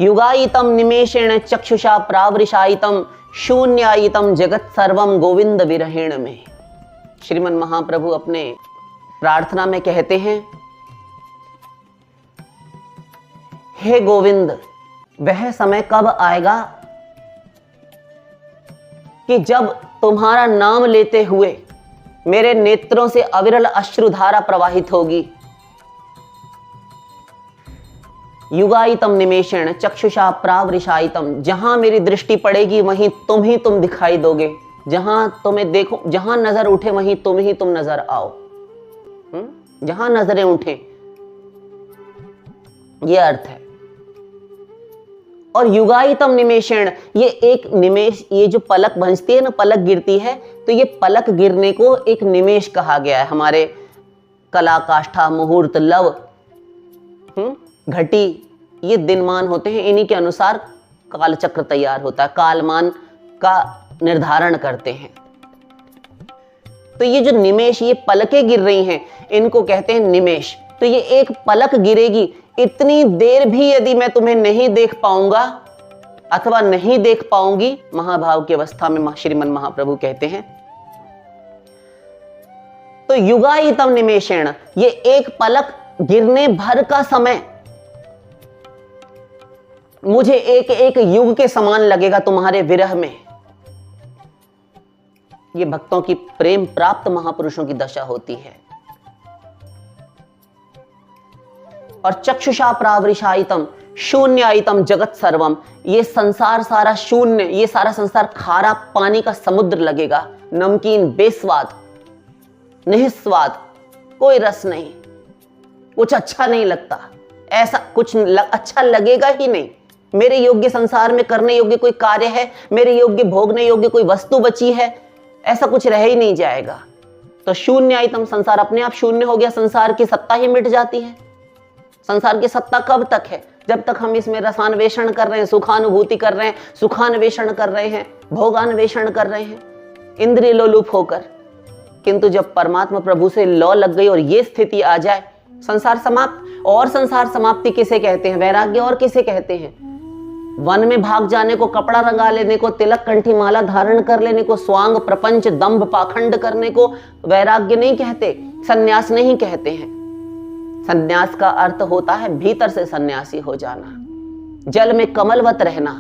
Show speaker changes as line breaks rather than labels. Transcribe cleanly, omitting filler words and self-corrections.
युगायितम निमेषेण चक्षुषा प्रावृषायितम शून्यायितम जगत सर्वम गोविंद विरहेण में। श्रीमन महाप्रभु अपने प्रार्थना में कहते हैं, हे गोविंद, वह समय कब आएगा कि जब तुम्हारा नाम लेते हुए मेरे नेत्रों से अविरल अश्रुधारा प्रवाहित होगी। युगायितम निमेषेण चक्षुषा प्रावृषायितम, जहां मेरी दृष्टि पड़ेगी वहीं तुम दिखाई दोगे, जहां तुम्हें देखो, जहां नजर उठे वहीं तुम नजर आओ। जहां नजरें उठे, ये अर्थ है। और युगायितम निमेषेण, ये एक निमेष, ये जो पलक भंजती है ना, पलक गिरती है, तो ये पलक गिरने को एक निमेष कहा गया है। हमारे कला, काष्ठा, मुहूर्त, लव, घटी, ये दिनमान होते हैं, इन्हीं के अनुसार कालचक्र तैयार होता है, कालमान का निर्धारण करते हैं। तो ये जो निमेष, ये पलकें गिर रही हैं, इनको कहते हैं निमेष। तो ये एक पलक गिरेगी, इतनी देर भी यदि मैं तुम्हें नहीं देख पाऊंगा अथवा नहीं देख पाऊंगी, महाभाव की अवस्था में श्रीमन महाप्रभु कहते हैं। तो युगायितम निमेषेण, ये एक पलक गिरने भर का समय मुझे एक एक युग के समान लगेगा तुम्हारे विरह में। ये भक्तों की प्रेम प्राप्त महापुरुषों की दशा होती है। और चक्षुषा प्रावृषायितम शून्यायितम जगत सर्वम, ये संसार सारा शून्य, ये सारा संसार खारा पानी का समुद्र लगेगा, नमकीन, बेस्वाद, निस्वाद, कोई रस नहीं, कुछ अच्छा नहीं लगता, ऐसा कुछ अच्छा लगेगा ही नहीं। मेरे योग्य संसार में करने योग्य कोई कार्य है, मेरे योग्य भोगने योग्य कोई वस्तु बची है, ऐसा कुछ रह ही नहीं जाएगा। तो शून्यायितम, संसार अपने आप शून्य हो गया, संसार की सत्ता ही मिट जाती है। संसार की सत्ता कब तक है? जब तक हम इसमें रसान्वेषण कर रहे हैं, सुखानुभूति कर रहे हैं, सुखान्वेषण कर रहे हैं, भोगान्वेषण कर रहे हैं, इंद्रिय लोलुप होकर। किंतु जब परमात्मा प्रभु से लौ लग गई और ये स्थिति आ जाए, संसार समाप्त। और संसार समाप्ति किसे कहते हैं? वैराग्य। और किसे कहते हैं? वन में भाग जाने को, कपड़ा रंगा लेने को, तिलक कंठी माला धारण कर लेने को, स्वांग प्रपंच दंभ पाखंड करने को वैराग्य नहीं कहते, सन्यास नहीं कहते हैं। सन्यास का अर्थ होता है भीतर से सन्यासी हो जाना, जल में कमलवत रहना,